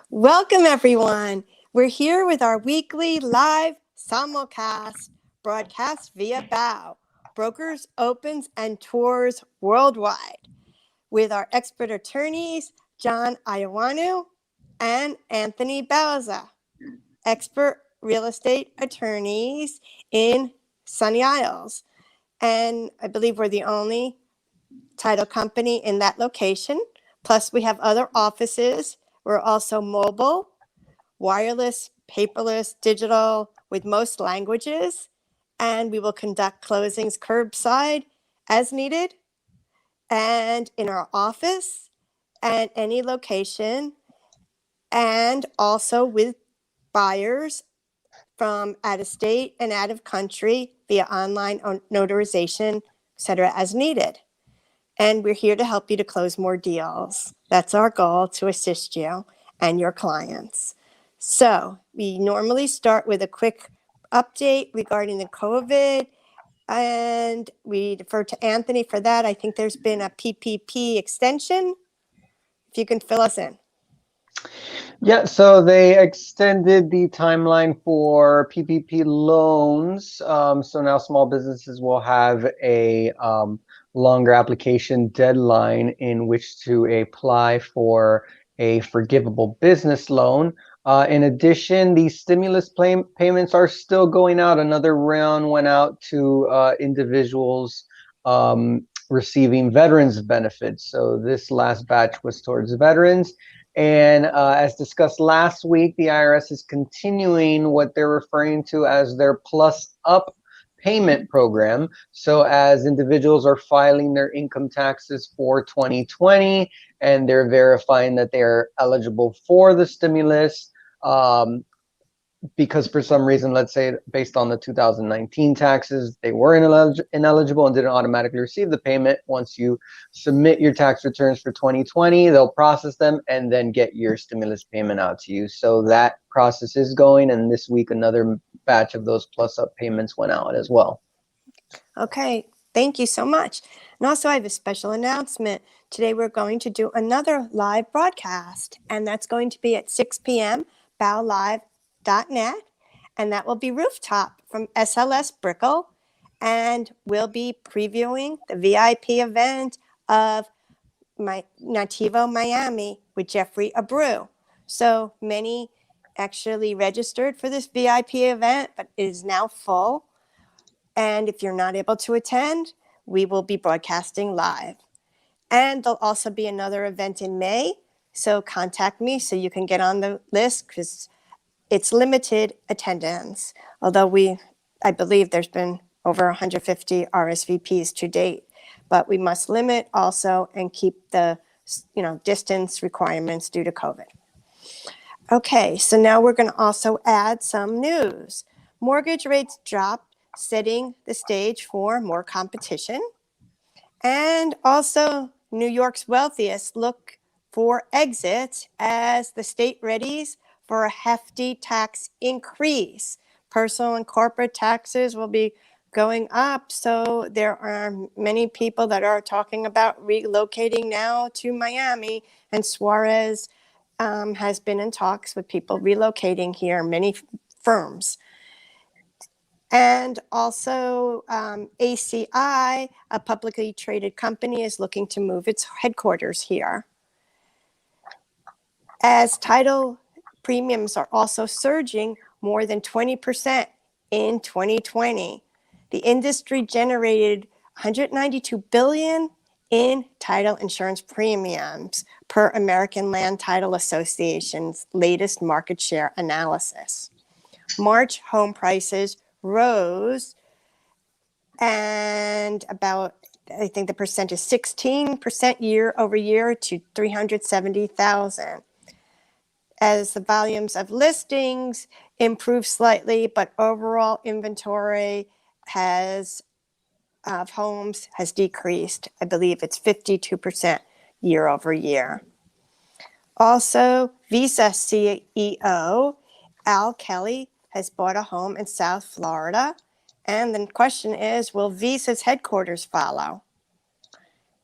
Welcome, everyone. We're here with our weekly live simulcast broadcast via BOW, Brokers, Opens, and Tours Worldwide, with our expert attorneys, John Iowanu and Anthony Bauza, expert real estate attorneys in Sunny Isles. And I believe we're the only title company in that location. Plus, we have other offices. We're also mobile, wireless, paperless, digital, with most languages. And we will conduct closings curbside as needed and in our office and any location, and also with buyers from out of state and out of country via online notarization, etc., as needed. And we're here to help you to close more deals. That's our goal, to assist you and your clients. So we normally start with a quick update regarding the COVID, and we defer to Anthony for that. I think there's been a PPP extension. If you can fill us in. Yeah, so they extended the timeline for PPP loans. So now small businesses will have a longer application deadline in which to apply for a forgivable business loan. In addition, the stimulus payments are still going out. Another round went out to individuals receiving veterans benefits. So this last batch was towards veterans. And as discussed last week, the IRS is continuing what they're referring to as their Plus Up payment program. So as individuals are filing their income taxes for 2020 and they're verifying that they're eligible for the stimulus, because for some reason, let's say based on the 2019 taxes, they were ineligible and didn't automatically receive the payment. Once you submit your tax returns for 2020, they'll process them and then get your stimulus payment out to you. So that process is going, and this week another batch of those Plus Up payments went out as well. Okay, thank you so much. And also, I have a special announcement. Today we're going to do another live broadcast, and that's going to be at 6 p.m. bowlive.net, and that will be rooftop from SLS Brickell, and we'll be previewing the VIP event of Nativo Miami with Jeffrey Abreu. So many actually registered for this VIP event, but it is now full. And if you're not able to attend, we will be broadcasting live. And there'll also be another event in May. So contact me so you can get on the list, because it's limited attendance. Although I believe there's been over 150 RSVPs to date. But we must limit also and keep the distance requirements due to COVID. Okay, so now we're going to also add some news. Mortgage rates dropped, setting the stage for more competition. And also, New York's wealthiest look for exits as the state readies for a hefty tax increase. Personal and corporate taxes will be going up, so there are many people that are talking about relocating now to Miami, and Suarez has been in talks with people relocating here, many firms. And also ACI, a publicly traded company, is looking to move its headquarters here. As title premiums are also surging more than 20% in 2020. The industry generated $192 billion in title insurance premiums per American Land Title Association's latest market share analysis. March home prices rose, and I think the percent is 16% year over year to 370,000. As the volumes of listings improved slightly, but overall inventory of homes has decreased. I believe it's 52% year over year. Also, Visa CEO Al Kelly has bought a home in South Florida. And the question is, will Visa's headquarters follow?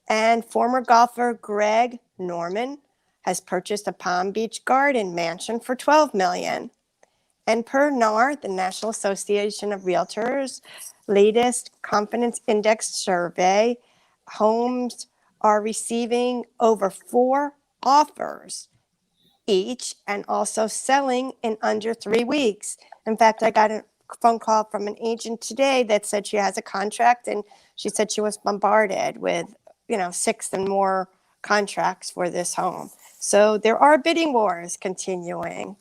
And former golfer Greg Norman has purchased a Palm Beach garden mansion for $12 million. And per NAR, the National Association of Realtors' latest confidence index survey, homes are receiving over 4 offers each and also selling in under 3 weeks. In fact, I got a phone call from an agent today that said she has a contract, and she said she was bombarded with, 6 and more contracts for this home. So there are bidding wars continuing.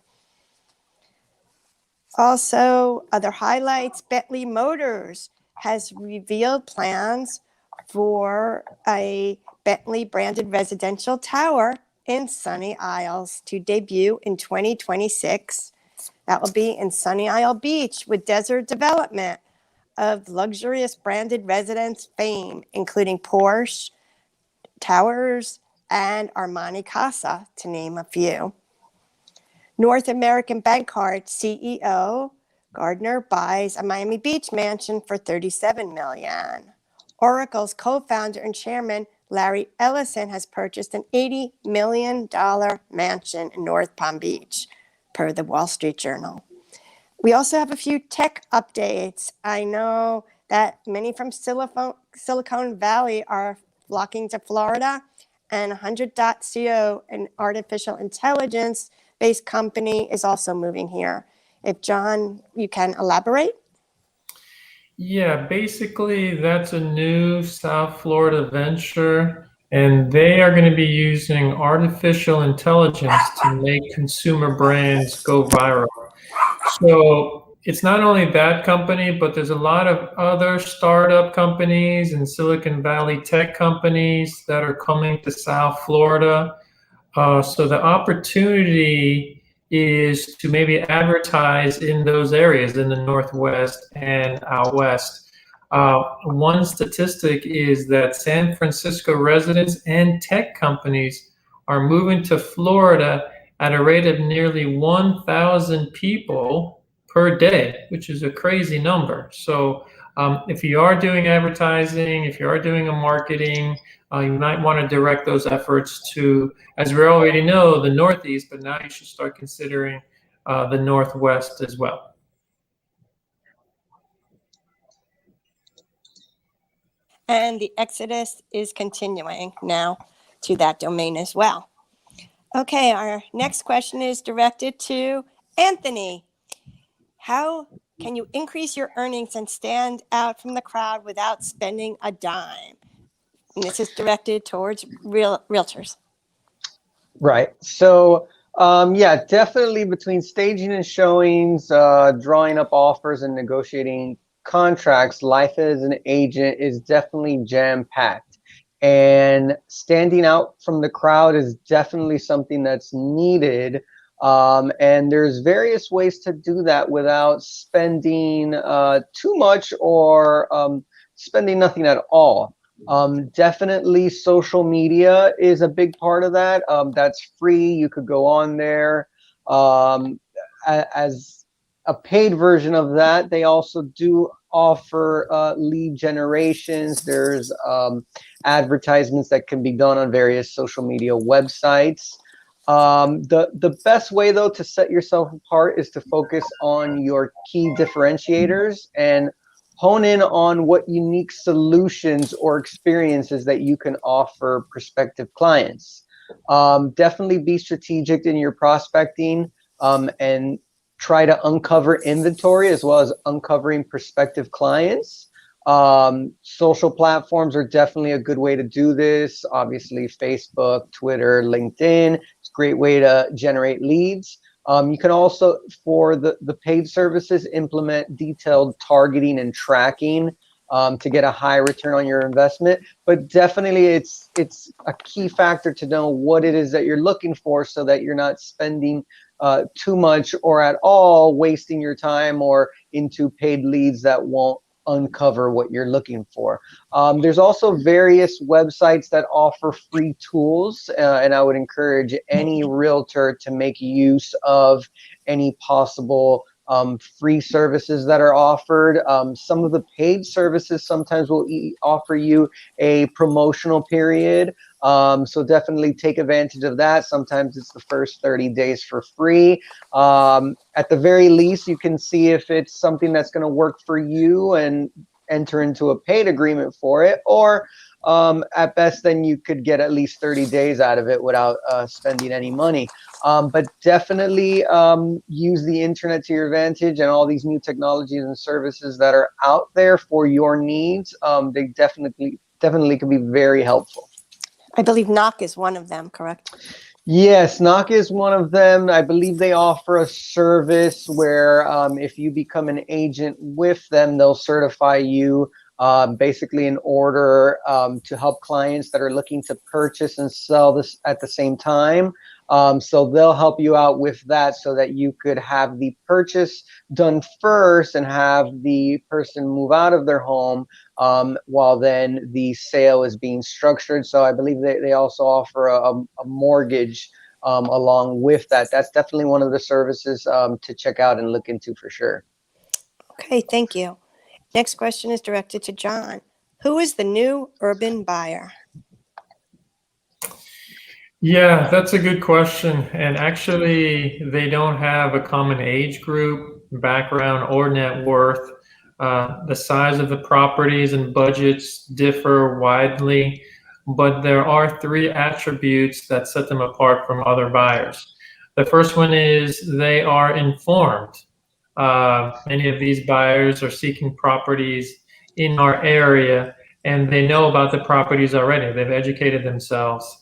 Also, other highlights, Bentley Motors has revealed plans for a Bentley branded residential tower in Sunny Isles to debut in 2026. That will be in Sunny Isle Beach with desert development of luxurious branded residence fame, including Porsche, Towers, and Armani Casa, to name a few. North American Bank Card CEO Gardner buys a Miami Beach mansion for $37 million. Oracle's co-founder and chairman Larry Ellison has purchased an $80 million mansion in North Palm Beach, per the Wall Street Journal. We also have a few tech updates. I know that many from Silicon Valley are flocking to Florida, and 100.co, an artificial intelligence-based company, is also moving here. If John, you can elaborate? Yeah, basically that's a new South Florida venture, and they are going to be using artificial intelligence to make consumer brands go viral. So it's not only that company, but there's a lot of other startup companies and Silicon Valley tech companies that are coming to South Florida. So the opportunity is to maybe advertise in those areas in the Northwest and out West. One statistic is that San Francisco residents and tech companies are moving to Florida at a rate of nearly 1,000 people per day, which is a crazy number. So if you are doing advertising, if you are doing a marketing, you might want to direct those efforts to, as we already know, the Northeast, but now you should start considering the Northwest as well. And the exodus is continuing now to that domain as well. Okay, our next question is directed to Anthony. How can you increase your earnings and stand out from the crowd without spending a dime? And this is directed towards realtors. Right. So, yeah, definitely between staging and showings, drawing up offers and negotiating contracts, life as an agent is definitely jam-packed. And standing out from the crowd is definitely something that's needed. And there's various ways to do that without spending too much or spending nothing at all. Definitely social media is a big part of that. That's free. You could go on there. As a paid version of that, they also do offer lead generations. There's advertisements that can be done on various social media websites. The best way though to set yourself apart is to focus on your key differentiators and hone in on what unique solutions or experiences that you can offer prospective clients. Definitely be strategic in your prospecting and try to uncover inventory as well as uncovering prospective clients. Social platforms are definitely a good way to do this. Obviously, Facebook, Twitter, LinkedIn. It's a great way to generate leads. You can also, for the paid services, implement detailed targeting and tracking to get a high return on your investment. But definitely it's a key factor to know what it is that you're looking for so that you're not spending too much or at all wasting your time or into paid leads that won't uncover what you're looking for. There's also various websites that offer free tools, and I would encourage any realtor to make use of any possible free services that are offered. Some of the paid services sometimes will offer you a promotional period. So definitely take advantage of that. Sometimes it's the first 30 days for free. At the very least, you can see if it's something that's going to work for you and enter into a paid agreement for it, or at best, then you could get at least 30 days out of it without spending any money. But definitely use the internet to your advantage, and all these new technologies and services that are out there for your needs. They definitely can be very helpful. I believe Knock is one of them, correct? Yes, Knock is one of them. I believe they offer a service where if you become an agent with them, they'll certify you basically in order to help clients that are looking to purchase and sell this at the same time. So they'll help you out with that so that you could have the purchase done first and have the person move out of their home while then the sale is being structured. So I believe they also offer a mortgage along with that. That's definitely one of the services to check out and look into for sure. Okay, thank you. Next question is directed to John. Who is the new urban buyer? Yeah, that's a good question. And actually, they don't have a common age group, background, or net worth. The size of the properties and budgets differ widely, but there are three attributes that set them apart from other buyers. The first one is they are informed. Many of these buyers are seeking properties in our area, and they know about the properties already. They've educated themselves.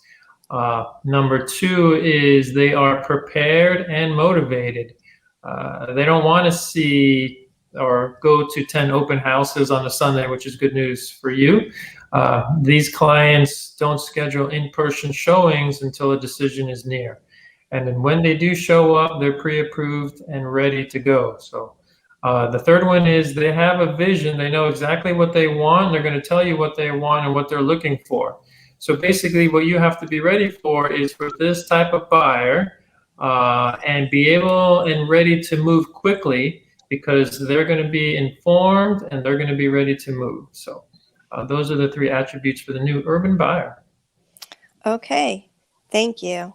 Number two is they are prepared and motivated. They don't want to see or go to 10 open houses on a Sunday, which is good news for you. These clients don't schedule in-person showings until a decision is near. And then when they do show up, they're pre-approved and ready to go. So the third one is they have a vision. They know exactly what they want. They're going to tell you what they want and what they're looking for. So basically what you have to be ready for is for this type of buyer and be able and ready to move quickly, because they're going to be informed and they're going to be ready to move. So those are the three attributes for the new urban buyer. Okay, thank you.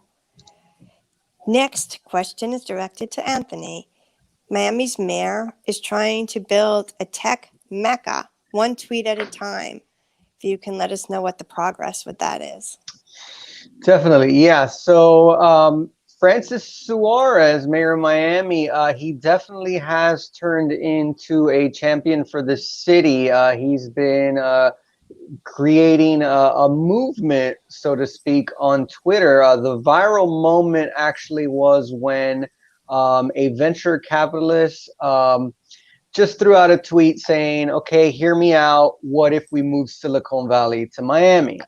Next question is directed to Anthony. Miami's mayor is trying to build a tech mecca, one tweet at a time. If you can let us know what the progress with that is. Definitely, yeah. So Francis Suarez, mayor of Miami, he definitely has turned into a champion for the city. He's been creating a movement, so to speak, on Twitter. The viral moment actually was when a venture capitalist just threw out a tweet saying, okay, hear me out. What if we move Silicon Valley to Miami?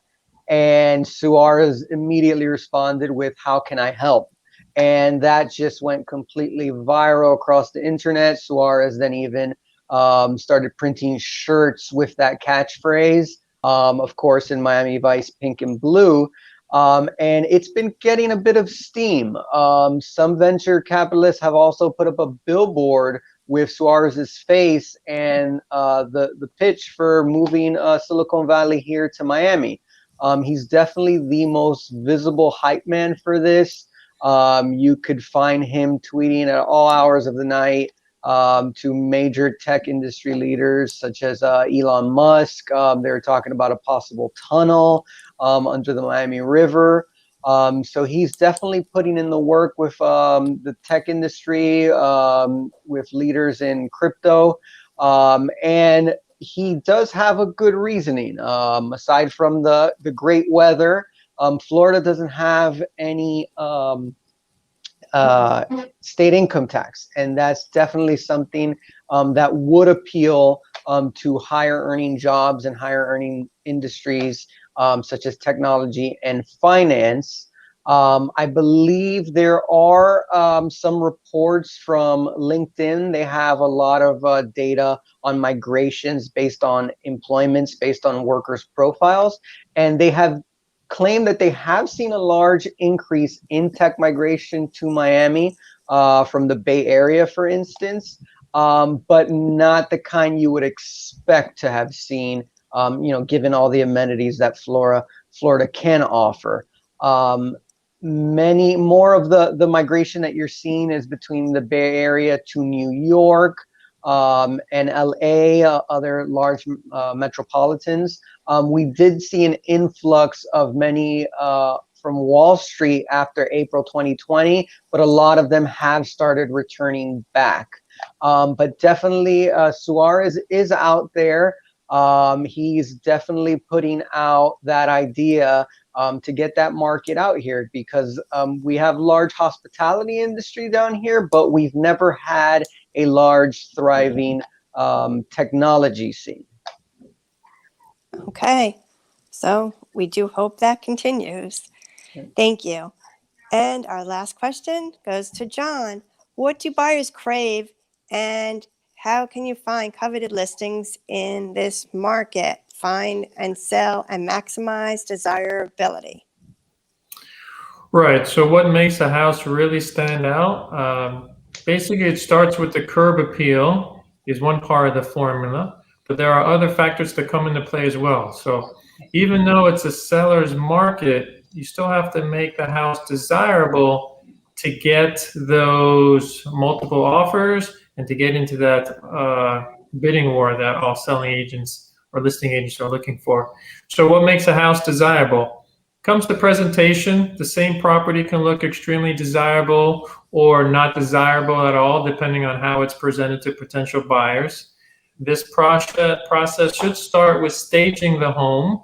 And Suarez immediately responded with, how can I help? And that just went completely viral across the internet. Suarez then even started printing shirts with that catchphrase, of course, in Miami Vice, pink and blue. And it's been getting a bit of steam. Some venture capitalists have also put up a billboard with Suarez's face and the pitch for moving Silicon Valley here to Miami. He's definitely the most visible hype man for this. You could find him tweeting at all hours of the night to major tech industry leaders such as Elon Musk. They're talking about a possible tunnel under the Miami River. So he's definitely putting in the work with the tech industry, with leaders in crypto. And he does have a good reasoning. Aside from the great weather, Florida doesn't have any state income tax, and that's definitely something that would appeal to higher earning jobs and higher earning industries such as technology and finance. I believe there are some reports from LinkedIn. They have a lot of data on migrations based on employments, based on workers' profiles, and they have claimed that they have seen a large increase in tech migration to Miami, from the Bay Area, for instance, but not the kind you would expect to have seen, given all the amenities that Florida can offer. Many more of the migration that you're seeing is between the Bay Area to New York, and LA, other large metropolitans. We did see an influx of many from Wall Street after April 2020, but a lot of them have started returning back. But definitely Suarez is out there. He's definitely putting out that idea to get that market out here, because we have large hospitality industry down here, but we've never had a large thriving technology scene. Okay, so we do hope that continues. Thank you. And our last question goes to John. What do buyers crave, and how can you find coveted listings in this market? Find and sell and maximize desirability. Right. So what makes a house really stand out? Basically, it starts with the curb appeal is one part of the formula, but there are other factors that come into play as well. So even though it's a seller's market, you still have to make the house desirable to get those multiple offers and to get into that bidding war that all selling agents or listing agents are looking for. So what makes a house desirable? Comes to presentation, the same property can look extremely desirable or not desirable at all, depending on how it's presented to potential buyers. This process should start with staging the home.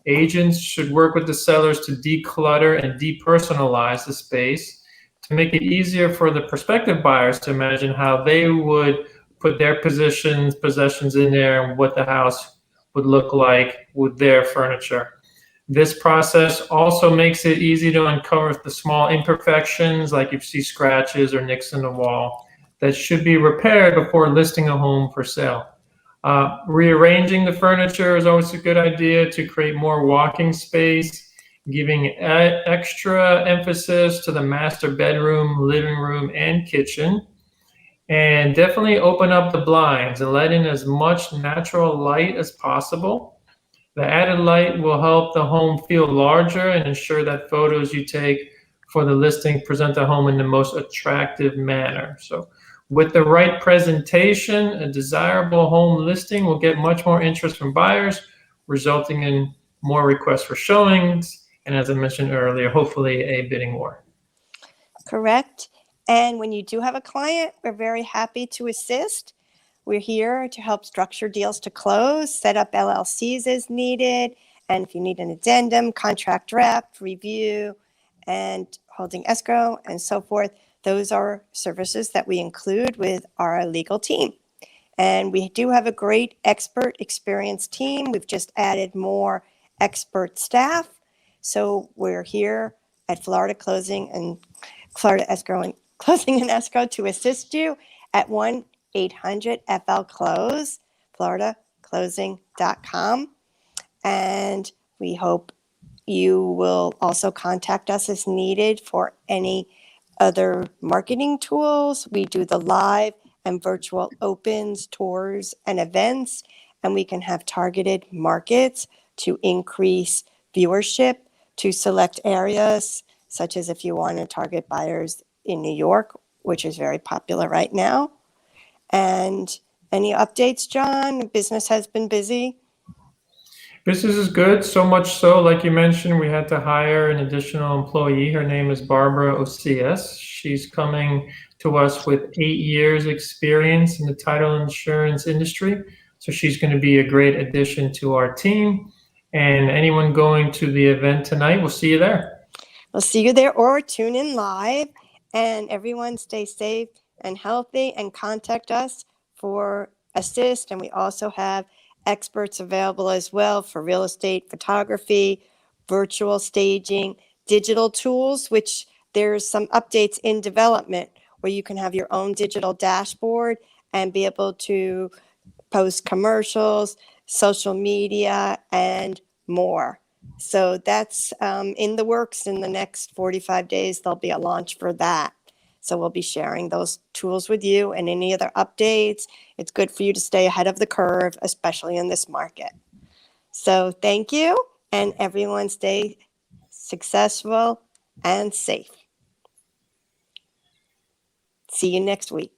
Agents should work with the sellers to declutter and depersonalize the space to make it easier for the prospective buyers to imagine how they would put their possessions in there and what the house would look like with their furniture. This process also makes it easy to uncover the small imperfections, like if you see scratches or nicks in the wall, that should be repaired before listing a home for sale. Rearranging the furniture is always a good idea to create more walking space, giving extra emphasis to the master bedroom, living room, and kitchen. And definitely open up the blinds and let in as much natural light as possible. The added light will help the home feel larger and ensure that photos you take for the listing present the home in the most attractive manner. So with the right presentation, a desirable home listing will get much more interest from buyers, resulting in more requests for showings, and as I mentioned earlier, hopefully a bidding war. Correct. And when you do have a client, we're very happy to assist. We're here to help structure deals to close, set up LLCs as needed, and if you need an addendum, contract draft, review, and holding escrow, and so forth, those are services that we include with our legal team. And we do have a great expert, experienced team. We've just added more expert staff. So we're here at Florida Escrow and Closing and Escrow to assist you at 1-800-FL-CLOSE, floridaclosing.com. And we hope you will also contact us as needed for any other marketing tools. We do the live and virtual opens, tours, and events, and we can have targeted markets to increase viewership to select areas, such as if you want to target buyers in New York, which is very popular right now. And any updates, John? Business has been busy. Business is good, so much so, like you mentioned, we had to hire an additional employee. Her name is Barbara Ocias. She's coming to us with 8 years experience in the title insurance industry. So she's going to be a great addition to our team. And anyone going to the event tonight, we'll see you there. We'll see you there or tune in live. And everyone stay safe and healthy and contact us for assist. And we also have experts available as well for real estate photography, virtual staging, digital tools, which there's some updates in development where you can have your own digital dashboard and be able to post commercials, social media, and more. So that's in the works. In the next 45 days, there'll be a launch for that. So we'll be sharing those tools with you and any other updates. It's good for you to stay ahead of the curve, especially in this market. So thank you, and everyone stay successful and safe. See you next week.